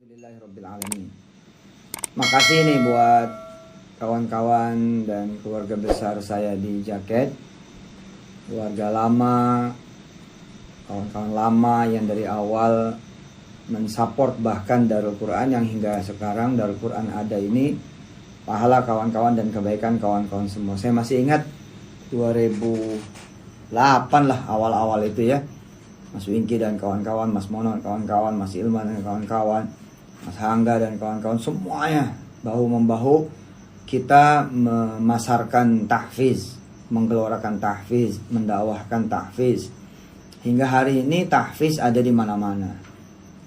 Alhamdulillahirrabbilalamin. Makasih nih buat kawan-kawan dan keluarga besar saya di Jaket, keluarga lama, kawan-kawan lama yang dari awal mensupport bahkan Darul Quran yang hingga sekarang Darul Quran ada ini. Pahala kawan-kawan dan kebaikan kawan-kawan semua. Saya masih ingat 2008 lah awal-awal itu ya. Mas Wingki dan kawan-kawan, Mas Mono dan kawan-kawan, Mas Ilman dan kawan-kawan, Mas Hangga dan kawan-kawan, semuanya bahu-membahu kita memasarkan tahfiz, menggelorakan tahfiz, mendakwahkan tahfiz. Hingga hari ini tahfiz ada di mana-mana.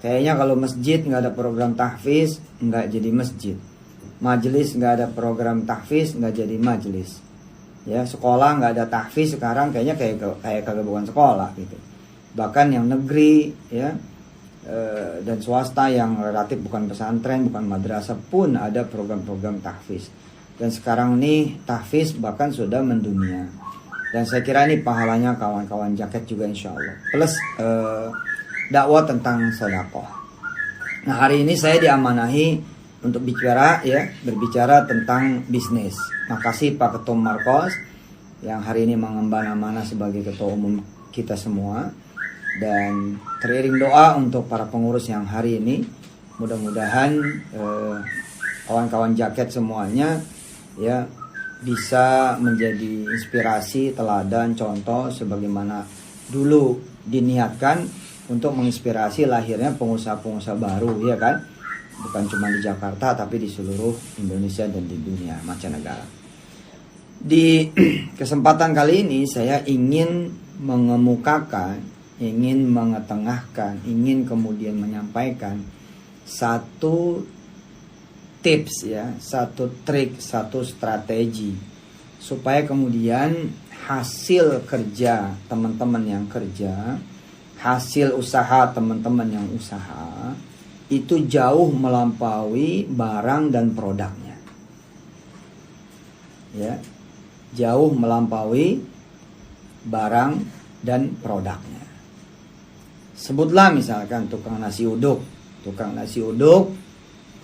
Kayaknya kalau masjid nggak ada program tahfiz, nggak jadi masjid. Majelis nggak ada program tahfiz, nggak jadi majelis. Ya, sekolah nggak ada tahfiz sekarang kayaknya kayak kagak bukan sekolah gitu. Bahkan yang negeri ya dan swasta yang relatif bukan pesantren, bukan madrasah pun ada program-program tahfiz. Dan sekarang ini tahfiz bahkan sudah mendunia. Dan saya kira ini pahalanya kawan-kawan Jaket juga insya Allah. Plus dakwah tentang sedekah. Nah, hari ini saya diamanahi untuk berbicara tentang bisnis. Makasih Pak Ketum Markos yang hari ini mengemban amanah sebagai ketua umum kita semua. Dan teriring doa untuk para pengurus yang hari ini, mudah-mudahan kawan-kawan Jaket semuanya ya bisa menjadi inspirasi, teladan, contoh sebagaimana dulu diniatkan untuk menginspirasi lahirnya pengusaha-pengusaha baru ya kan, bukan cuma di Jakarta tapi di seluruh Indonesia dan di dunia mancanegara. Di kesempatan kali ini saya ingin mengemukakan, ingin mengetengahkan, ingin kemudian menyampaikan satu tips ya, satu trik, satu strategi supaya kemudian hasil kerja teman-teman yang kerja, hasil usaha teman-teman yang usaha itu jauh melampaui barang dan produknya. Ya, jauh melampaui barang dan produknya. Sebutlah misalkan tukang nasi uduk. Tukang nasi uduk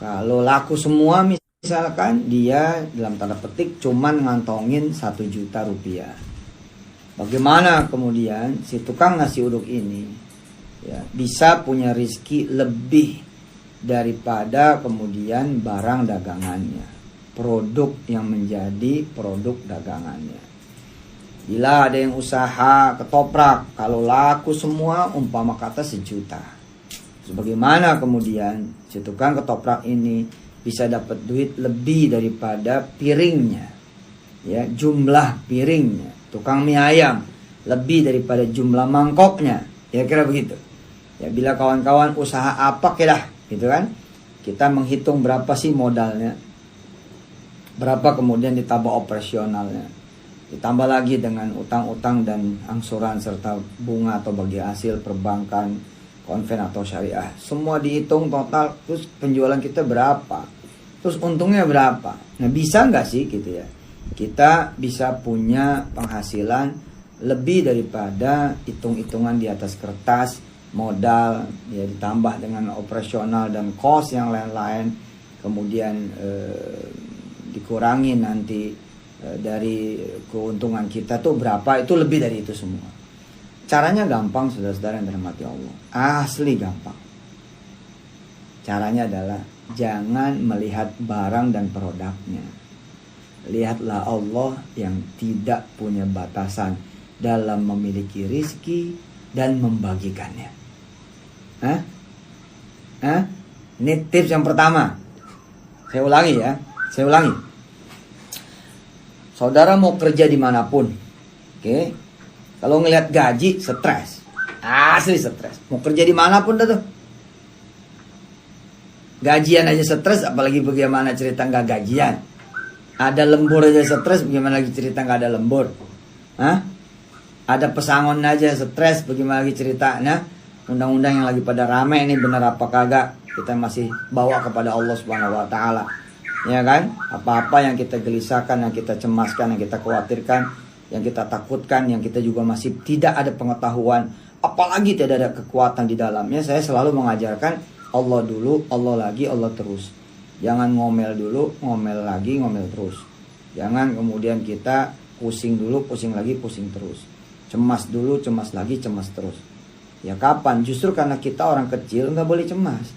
kalau laku semua misalkan dia dalam tanda petik cuman ngantongin 1 juta rupiah. Bagaimana kemudian si tukang nasi uduk ini ya, bisa punya rezeki lebih daripada kemudian barang dagangannya, produk yang menjadi produk dagangannya. Bila ada yang usaha ketoprak, kalau laku semua umpama kata 1 juta. Sebagaimana kemudian si tukang ketoprak ini bisa dapat duit lebih daripada piringnya. Ya, jumlah piringnya. Tukang mie ayam lebih daripada jumlah mangkoknya. Ya kira begitu. Ya, bila kawan-kawan usaha apa lah, gitu kan? Kita menghitung berapa sih modalnya. Berapa kemudian ditambah operasionalnya. Ditambah lagi dengan utang-utang dan angsuran serta bunga atau bagi hasil perbankan, konven atau syariah. Semua dihitung total, terus penjualan kita berapa? Terus untungnya berapa? Nah, bisa nggak sih gitu ya? Kita bisa punya penghasilan lebih daripada hitung-hitungan di atas kertas, modal, ya ditambah dengan operasional dan cost yang lain-lain. Kemudian dikurangi nanti dari keuntungan kita tuh berapa, itu lebih dari itu semua. Caranya gampang saudara-saudara yang dirahmati Allah, asli gampang. Caranya adalah jangan melihat barang dan produknya, lihatlah Allah yang tidak punya batasan dalam memiliki rizki dan membagikannya. Ini tips yang pertama. Saya ulangi. Saudara mau kerja dimanapun, oke? Kalau ngelihat gaji, stres, asli stres. Mau kerja dimanapun dah tuh, gajian aja stres, apalagi bagaimana cerita nggak gajian? Ada lembur aja stres, bagaimana lagi cerita nggak ada lembur? Ada pesangon aja stres, bagaimana lagi ceritanya? Undang-undang yang lagi pada rame ini benar apa kagak? Kita masih bawa kepada Allah Subhanahu Wa Taala. Ya kan, apa-apa yang kita gelisahkan, yang kita cemaskan, yang kita khawatirkan, yang kita takutkan, yang kita juga masih tidak ada pengetahuan, apalagi tidak ada kekuatan di dalamnya, saya selalu mengajarkan Allah dulu, Allah lagi, Allah terus. Jangan ngomel dulu, ngomel lagi, ngomel terus. Jangan kemudian kita pusing dulu, pusing lagi, pusing terus. Cemas dulu, cemas lagi, cemas terus. Ya kapan? Justru karena kita orang kecil nggak boleh cemas.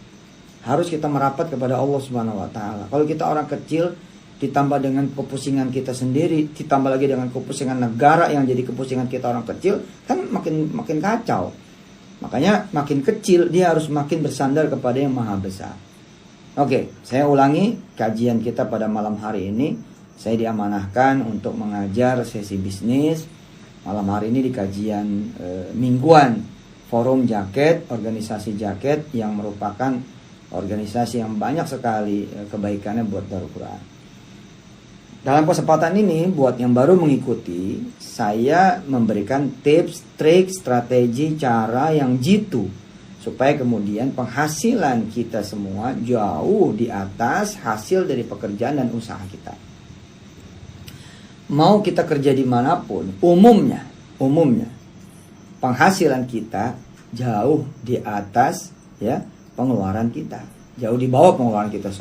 Harus kita merapat kepada Allah Subhanahu wa taala. Kalau kita orang kecil ditambah dengan kepusingan kita sendiri, ditambah lagi dengan kepusingan negara yang jadi kepusingan kita orang kecil, kan makin kacau. Makanya makin kecil dia harus makin bersandar kepada yang maha besar. Oke, saya ulangi kajian kita pada malam hari ini. Saya diamanahkan untuk mengajar sesi bisnis. Malam hari ini di kajian mingguan Forum Jaket, organisasi Jaket yang merupakan organisasi yang banyak sekali kebaikannya buat Darul Quran. Dalam kesempatan ini, buat yang baru mengikuti, saya memberikan tips, trik, strategi, cara yang jitu supaya kemudian penghasilan kita semua jauh di atas hasil dari pekerjaan dan usaha kita. Mau kita kerja dimanapun, umumnya penghasilan kita jauh di atas ya pengeluaran kita, jauh di bawah pengeluaran kita,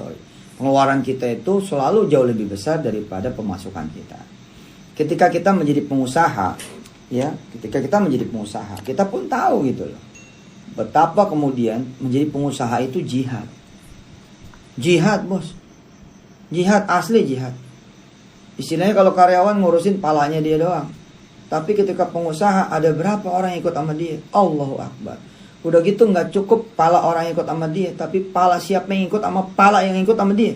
pengeluaran kita itu selalu jauh lebih besar daripada pemasukan kita. Ketika kita menjadi pengusaha, kita pun tahu gitu loh, betapa kemudian menjadi pengusaha itu jihad bos, jihad asli, jihad. Istilahnya kalau karyawan ngurusin palanya dia doang, tapi ketika pengusaha ada berapa orang yang ikut sama dia? Allahu Akbar. Udah gitu nggak cukup pala orang yang ikut sama dia, tapi pala siapa yang ikut sama pala yang ikut sama dia.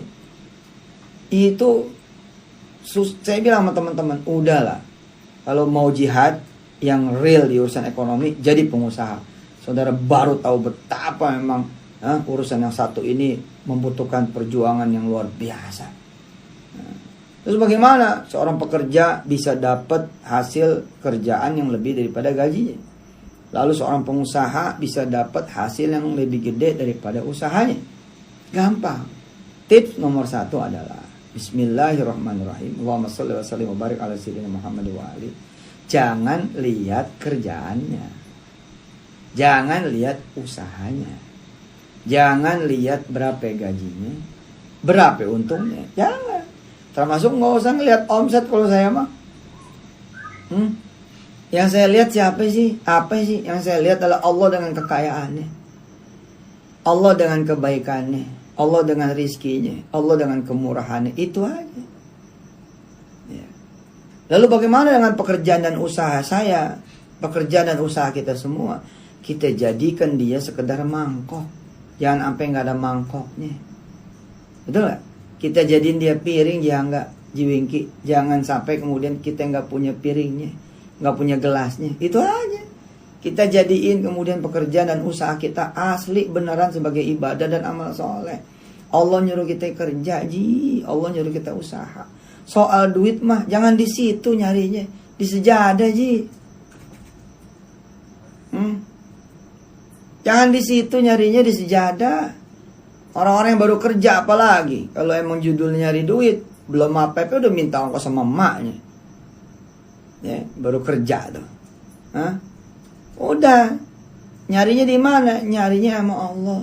Itu saya bilang sama teman-teman, udahlah. Kalau mau jihad yang real di urusan ekonomi, jadi pengusaha. Saudara baru tahu betapa memang urusan yang satu ini membutuhkan perjuangan yang luar biasa. Terus bagaimana seorang pekerja bisa dapat hasil kerjaan yang lebih daripada gajinya? Lalu seorang pengusaha bisa dapat hasil yang lebih gede daripada usahanya. Gampang. Tips nomor 1 adalah Bismillahirrahmanirrahim. Allahumma sholli wa sallim wa barik ala sayyidina Muhammad wa ali. Jangan lihat kerjaannya. Jangan lihat usahanya. Jangan lihat berapa gajinya, berapa untungnya. Jangan. Termasuk nggak usah ngelihat omset kalau saya mah. Yang saya lihat siapa sih? Apa sih? Yang saya lihat adalah Allah dengan kekayaannya, Allah dengan kebaikannya, Allah dengan rizkinya, Allah dengan kemurahannya. Itu aja ya. Lalu bagaimana dengan pekerjaan dan usaha saya? Pekerjaan dan usaha kita semua, kita jadikan dia sekedar mangkok. Jangan sampai nggak ada mangkoknya. Betul gak? Kita jadiin dia piring, ya nggak jiwingki. Jangan sampai kemudian kita nggak punya piringnya, nggak punya gelasnya. Itu aja. Kita jadiin kemudian pekerjaan dan usaha kita asli beneran sebagai ibadah dan amal soleh. Allah nyuruh kita kerja, Allah nyuruh kita usaha. Soal duit mah jangan di situ nyarinya, di sejadah Jangan di situ nyarinya, di sejadah. Orang-orang yang baru kerja apalagi, kalau emang judulnya nyari duit, belum apa-apa udah minta ongkos sama emaknya. Ya, baru kerja tuh. Udah. Nyarinya di mana? Nyarinya sama Allah.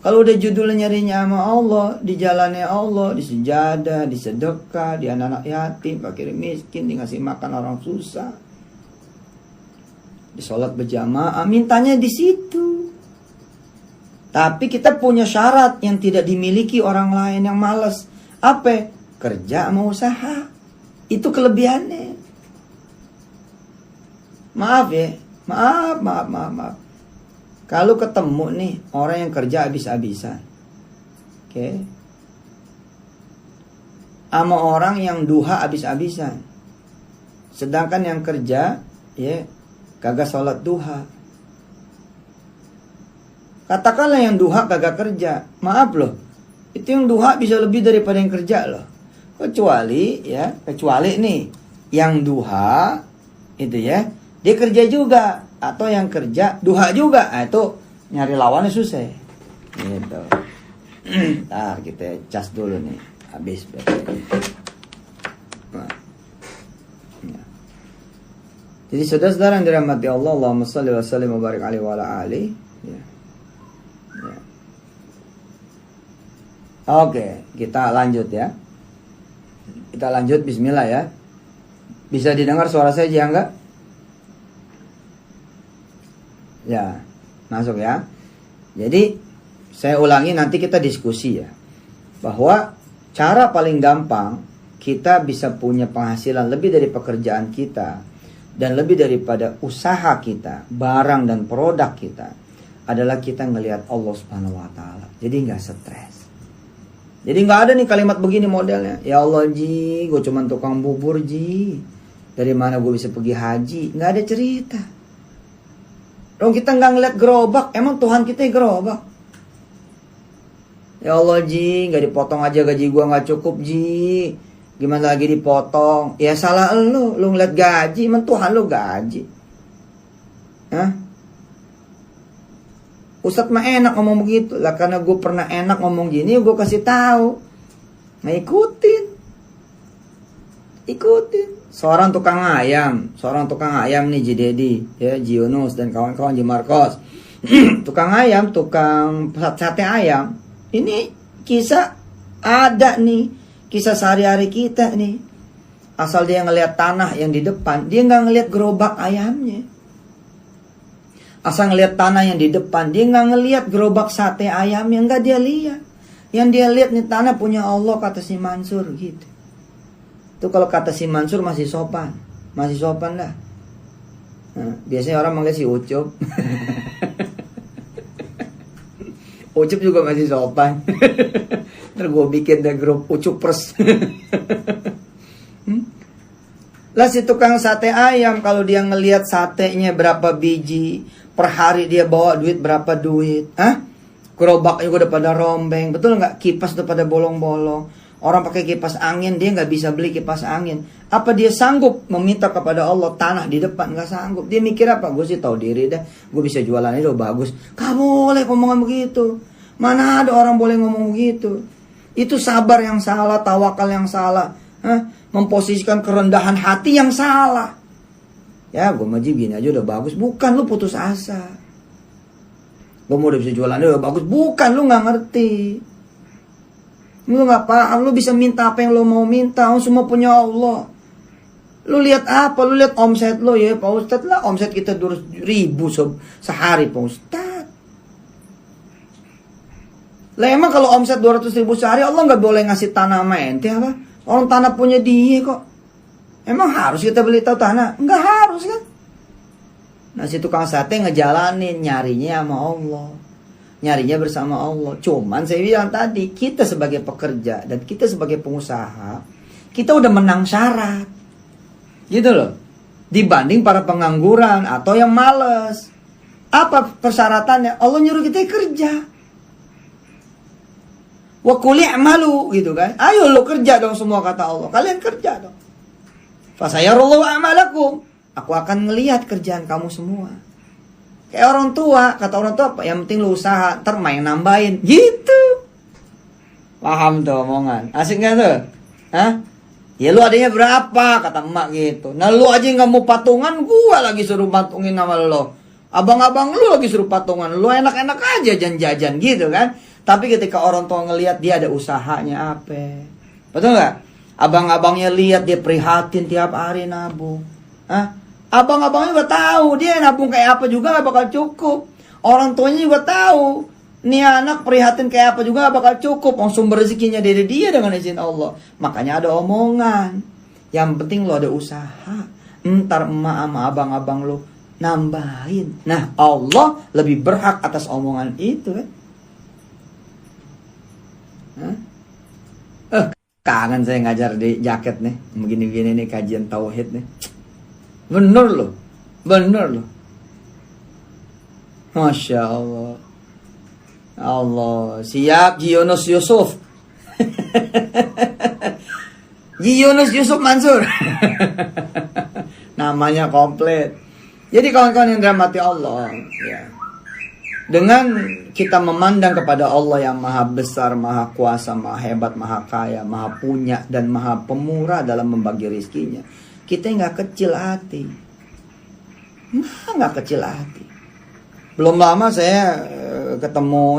Kalau udah judulnya nyarinya sama Allah, di jalannya Allah, di sejadah, di sedekah, di anak-anak yatim, fakir miskin, dikasih makan orang susah, di sholat berjamaah, mintanya di situ. Tapi kita punya syarat yang tidak dimiliki orang lain yang malas. Apa? Kerja sama usaha. Itu kelebihannya. Maaf ya. Maaf. Kalau ketemu nih orang yang kerja habis-habisan, oke, sama orang yang duha habis-habisan, sedangkan yang kerja ya kagak sholat duha. Katakanlah yang duha kagak kerja, maaf loh, itu yang duha bisa lebih daripada yang kerja loh. Kecuali nih yang duha itu ya dia kerja juga, atau yang kerja duha juga, itu nyari lawannya susah gitu. Ntar kita cas dulu nih, habis ya. Jadi saudara-saudara yang dirahmati Allah, Allahumma sholli wa sallim wa barik alaihi wa ala alihi ya. Oke, kita lanjut ya. Kita lanjut, bismillah ya. Bisa didengar suara saya aja enggak? Ya, masuk ya. Jadi, saya ulangi, nanti kita diskusi ya. Bahwa cara paling gampang kita bisa punya penghasilan lebih dari pekerjaan kita dan lebih daripada usaha kita, barang dan produk kita, adalah kita ngelihat Allah Subhanahu wa taala. Jadi nggak stres. Jadi nggak ada nih kalimat begini modelnya. Ya Allah Ji, gue cuma tukang bubur Ji. Dari mana gue bisa pergi haji? Nggak ada cerita. Dong kita nggak ngeliat gerobak. Emang Tuhan kita gerobak? Ya Allah Ji, nggak dipotong aja gaji gue nggak cukup Ji. Gimana lagi dipotong? Ya salah lu ngeliat gaji. Emang Tuhan lu gaji? Hah? Ustadz mah enak ngomong begitu lah, karena gue pernah enak ngomong gini, gue kasih tahu. Nah ikutin. Seorang tukang ayam nih Ji Dedi, ya Ji Yunus dan kawan-kawan Ji Marcos. Tukang ayam, tukang sate ayam. Ini kisah ada nih, kisah sehari-hari kita nih. Asal dia ngelihat tanah yang di depan, dia nggak ngelihat gerobak ayamnya. Asal ngelihat tanah yang di depan, dia nggak ngelihat gerobak sate ayam yang nggak dia lihat. Yang dia lihat nih tanah punya Allah, kata si Mansur gitu. Itu kalau kata si Mansur masih sopan lah. Nah, biasanya orang manggil si Ucup. Ucup juga masih sopan. Ntar gue bikin deh grup Ucupers. Lah si tukang sate ayam, kalau dia ngelihat satenya berapa biji, per hari dia bawa duit berapa duit, gerobaknya udah pada rombeng, betul nggak? Kipas udah pada bolong-bolong. Orang pakai kipas angin, dia nggak bisa beli kipas angin. Apa dia sanggup meminta kepada Allah tanah di depan? Nggak sanggup. Dia mikir apa? Gue sih tahu diri dah. Gue bisa jualan itu bagus. Kamu boleh ngomongan begitu. Mana ada orang boleh ngomong begitu? Itu sabar yang salah, tawakal yang salah. Memposisikan kerendahan hati yang salah. Ya gue mah gini aja udah bagus. Bukan, lu putus asa. Gue mau udah bisa jualan udah bagus. Bukan, lu gak ngerti. Lu gak paham. Lu bisa minta apa yang lu mau minta. Lu semua punya Allah. Lu lihat apa? Lu lihat omset lu ya Pak Ustadz lah. Omset kita 200.000 sehari Pak Ustadz. Lah emang kalau omset 200.000 sehari Allah gak boleh ngasih tanah sama ente apa? Orang tanah punya dia kok. Emang harus kita beli tahu tanah? Enggak harus kan? Nah si tukang sate ngejalanin, nyarinya sama Allah. Nyarinya bersama Allah. Cuman saya bilang tadi, kita sebagai pekerja dan kita sebagai pengusaha, kita udah menang syarat. Gitu loh. Dibanding para pengangguran atau yang males. Apa persyaratannya? Allah nyuruh kita kerja. Wa qul i'malu gitu kan. Ayo lo kerja dong semua kata Allah. Kalian kerja dong. Fasayarullahu a'malakum. Aku akan ngelihat kerjaan kamu semua. Kayak orang tua, kata orang tua apa? Yang penting lu usaha, ntar main nambahin. Gitu. Paham tuh omongan. Asik gak tuh? Hah? Ya lu adanya berapa? Kata emak gitu. Nah lu aja gak mau patungan, gua lagi suruh patungin sama lu. Abang-abang lu lagi suruh patungan. Lu enak-enak aja jajan-jajan gitu kan. Tapi ketika orang tua ngelihat dia ada usahanya apa? Betul gak? Abang-abangnya lihat dia prihatin tiap hari nabung. Abang-abangnya juga tahu dia nabung kayak apa juga gak bakal cukup. Orang tuanya juga tahu nih anak prihatin kayak apa juga gak bakal cukup. Sumber rezekinya dari dia dengan izin Allah. Makanya ada omongan. Yang penting lo ada usaha. Ntar emak sama abang-abang lo nambahin. Nah Allah lebih berhak atas omongan itu kan. Kangen saya ngajar di jaket nih. Begini-begini nih kajian tauhid nih. Bener loh. Masya Allah. Allah. Siap Ji Yunus Yusuf. Ji Yunus Yusuf Mansur. Namanya komplit. Jadi kawan-kawan yang dirahmati Allah ya. Dengan kita memandang kepada Allah yang maha besar, maha kuasa, maha hebat, maha kaya, maha punya, dan maha pemurah dalam membagi rizkinya, kita nggak kecil hati. Nggak kecil hati. Belum lama saya ketemu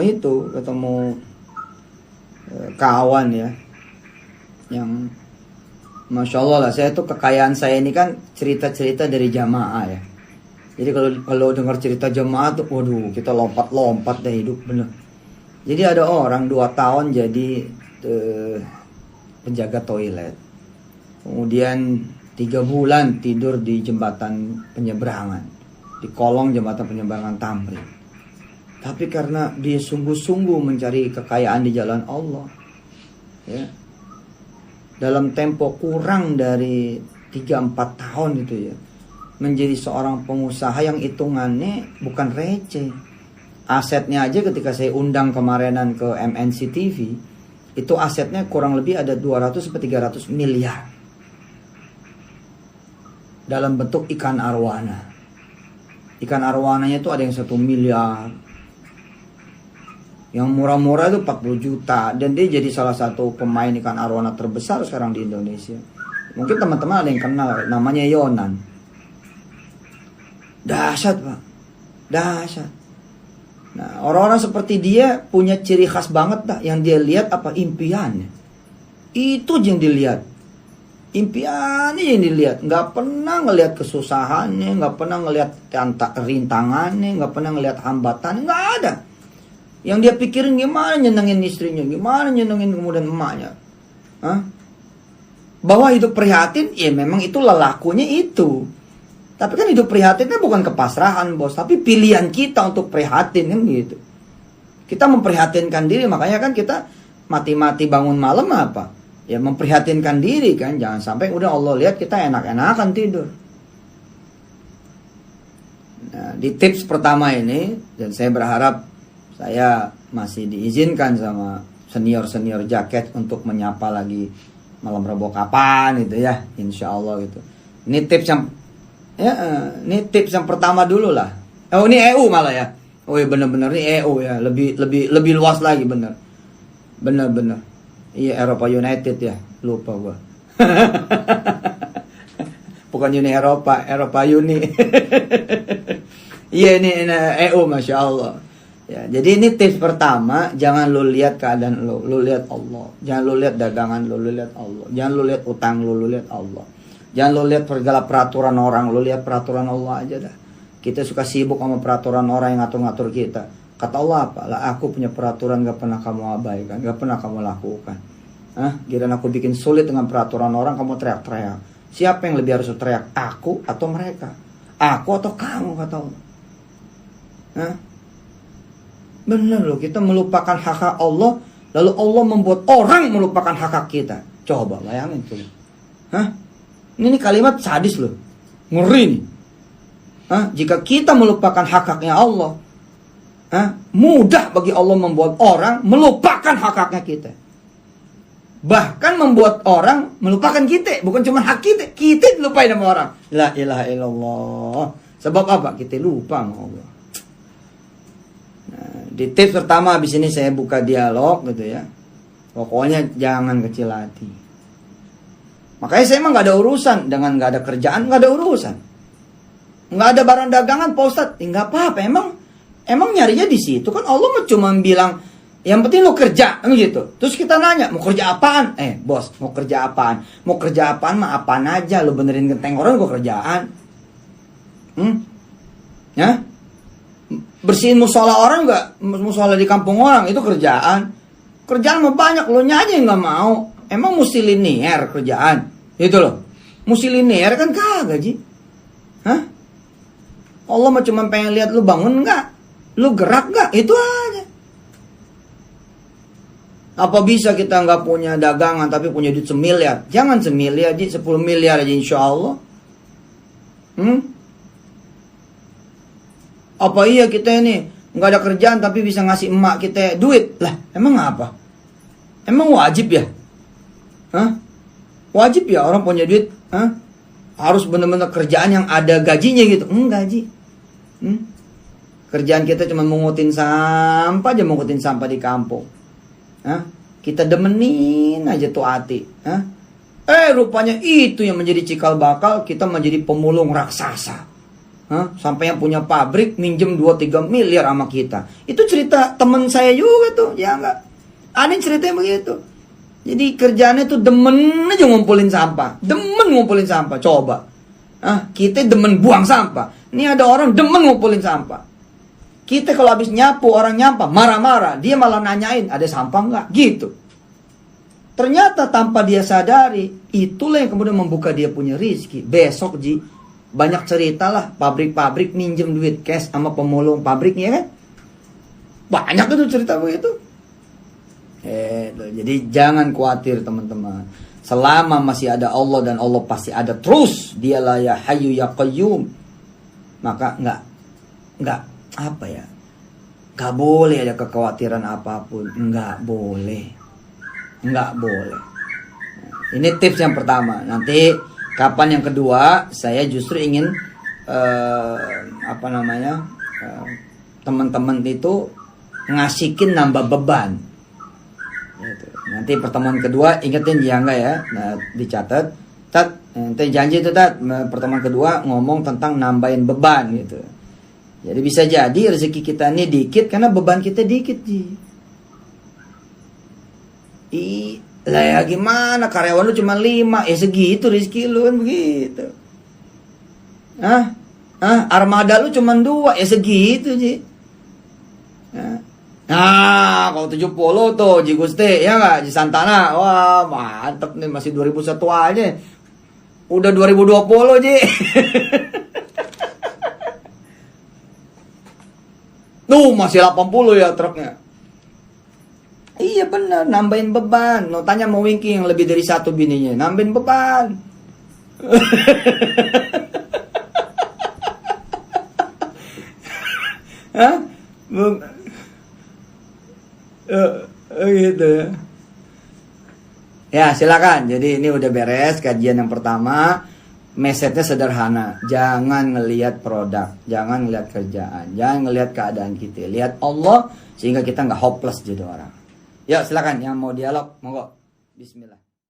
kawan ya, yang Masya Allah lah, saya tuh kekayaan saya ini kan cerita-cerita dari jamaah ya. Jadi kalau dengar cerita jamaah tuh, waduh, kita lompat-lompat deh hidup bener. Jadi ada orang 2 tahun jadi penjaga toilet. Kemudian 3 bulan tidur di jembatan penyeberangan, di kolong jembatan penyeberangan Tamrin. Tapi karena dia sungguh-sungguh mencari kekayaan di jalan Allah, ya, dalam tempo kurang dari 3-4 tahun itu ya, menjadi seorang pengusaha yang hitungannya bukan receh. Asetnya aja ketika saya undang kemarinan ke MNC TV, itu asetnya kurang lebih ada 200-300 miliar. Dalam bentuk ikan arwana. Ikan arwananya itu ada yang 1 miliar. Yang murah-murah itu 40 juta. Dan dia jadi salah satu pemain ikan arwana terbesar sekarang di Indonesia. Mungkin teman-teman ada yang kenal, namanya Yonan. Dahsyat Pak, dahsyat. Nah, orang-orang seperti dia punya ciri khas banget dah. Yang dia lihat apa? Impiannya. Itu yang dilihat. Impiannya yang dilihat. Nggak pernah ngelihat kesusahannya, nggak pernah ngelihat rintangannya, nggak pernah ngelihat hambatannya, nggak ada. Yang dia pikirin gimana nyenengin istrinya, gimana nyenengin kemudian emaknya. Hah? Bahwa hidup prihatin, ya memang itu lelakunya itu. Tapi kan hidup prihatinnya bukan kepasrahan bos, tapi pilihan kita untuk prihatin kan gitu. Kita memprihatinkan diri, makanya kan kita mati-mati bangun malam apa? Ya memprihatinkan diri kan, jangan sampai udah Allah lihat kita enak-enakan tidur. Nah, di tips pertama ini, dan saya berharap saya masih diizinkan sama senior-senior jaket untuk menyapa lagi malam Rebo kapan gitu ya, insya Allah gitu. Ini tips yang pertama dulu lah. Oh ini EU malah ya. Oh iya bener-bener ini EU ya, lebih luas lagi bener. Bener-bener. Iya Eropa United ya, lupa gua. Bukan Uni Eropa, Eropa Uni. Iya ini EU Masya Allah. Ya, jadi ini tips pertama, jangan lu lihat keadaan lu lihat Allah. Jangan lu lihat dagangan lu lihat Allah. Jangan lu lihat utang lu lihat Allah. Jangan lu lihat segala peraturan orang, lu lihat peraturan Allah aja dah. Kita suka sibuk sama peraturan orang yang ngatur-ngatur kita. Kata Allah apa? Lah aku punya peraturan gak pernah kamu abaikan, gak pernah kamu lakukan. Giliran aku bikin sulit dengan peraturan orang, kamu teriak-teriak. Siapa yang lebih harus teriak? Aku atau mereka? Aku atau kamu, kata Allah. Benar loh, kita melupakan hak Allah, lalu Allah membuat orang melupakan hak kita. Coba bayangin tuh. Ini kalimat sadis loh. Ngeri nih. Jika kita melupakan hak-haknya Allah, mudah bagi Allah membuat orang melupakan hak-haknya kita. Bahkan membuat orang melupakan kita. Bukan cuma hak kita, kita dilupain sama orang. La ilaha illallah. Sebab apa? Kita lupa sama Allah. Nah, di tips pertama habis ini saya buka dialog gitu ya. Pokoknya jangan kecil hati. Makanya saya emang gak ada urusan dengan gak ada kerjaan, gak ada urusan. Gak ada barang dagangan Pak Ustadz, nggak apa-apa. Emang nyarinya di situ kan Allah cuma bilang yang penting lo kerja gitu. Terus kita nanya mau kerja apaan? Bos mau kerja apaan? Mau kerja apaan mah apaan aja. Lo benerin genteng orang gue kerjaan. Ya? Bersihin musola orang nggak? Musola di kampung orang itu kerjaan. Kerjaan mah banyak, lo aja yang nggak mau. Emang mesti linear kerjaan, gitu loh. Mesti linear kan kagak Ji. Allah mah cuma pengen lihat lu bangun nggak, lu gerak nggak, itu aja. Apa bisa kita nggak punya dagangan tapi punya duit 1 miliar? Jangan 1 miliar Ji, 10 miliar aja insya Allah. Apa iya kita ini nggak ada kerjaan tapi bisa ngasih emak kita duit? Lah emang apa? Emang wajib ya? Wajib ya orang punya duit? Harus benar-benar kerjaan yang ada gajinya gitu? Enggak Ji. Kerjaan kita cuma mengutin sampah aja, mengutin sampah di kampung. Kita demenin aja tuh hati. Rupanya itu yang menjadi cikal bakal kita menjadi pemulung raksasa. Sampai yang punya pabrik minjem 2-3 miliar sama kita. Itu cerita teman saya juga tuh, ya enggak? Ada yang ceritanya begitu. Jadi kerjaannya tuh demen aja ngumpulin sampah. Demen ngumpulin sampah. Coba. Kita demen buang sampah. Ini ada orang demen ngumpulin sampah. Kita kalau habis nyapu, orang nyampah, marah-marah. Dia malah nanyain, ada sampah nggak? Gitu. Ternyata tanpa dia sadari, itulah yang kemudian membuka dia punya rezeki. Besok, Ji, banyak cerita lah. Pabrik-pabrik minjem duit cash sama pemulung pabriknya kan. Banyak itu cerita begitu. Jadi jangan khawatir teman-teman. Selama masih ada Allah dan Allah pasti ada terus. Dialah ya Hayyu ya Qayyum. Maka nggak apa ya, nggak boleh ada kekhawatiran apapun, nggak boleh. Ini tips yang pertama. Nanti kapan yang kedua, saya justru ingin teman-teman itu ngasihin nambah beban. Gitu. Nanti pertemuan kedua ingetin Jangga ya, dicatat. Nanti janji itu pertemuan kedua ngomong tentang nambahin beban gitu. Jadi bisa jadi rezeki kita ini dikit karena beban kita dikit, Ji. Lah ya gimana, karyawan lu cuma 5, segitu rezeki lu kan begitu. Armada lu cuma 2, segitu, Ji. Kalau 70 tuh Ji Gusti, ya nggak, Ji Santana. Wah, mantep nih, masih 2001 aja. Udah 2020, Ji. Tuh masih 80 ya truknya. Iya benar, nambahin beban. Lo tanya mau Wingky yang lebih dari 1 bininya, nambahin beban. Gitu ya. Ya silakan. Jadi ini udah beres kajian yang pertama. Message-nya sederhana, jangan ngelihat produk, jangan ngelihat kerjaan, jangan ngelihat keadaan kita, lihat Allah sehingga kita nggak hopeless jadi orang. Yuk silakan yang mau dialog, monggo. Bismillah.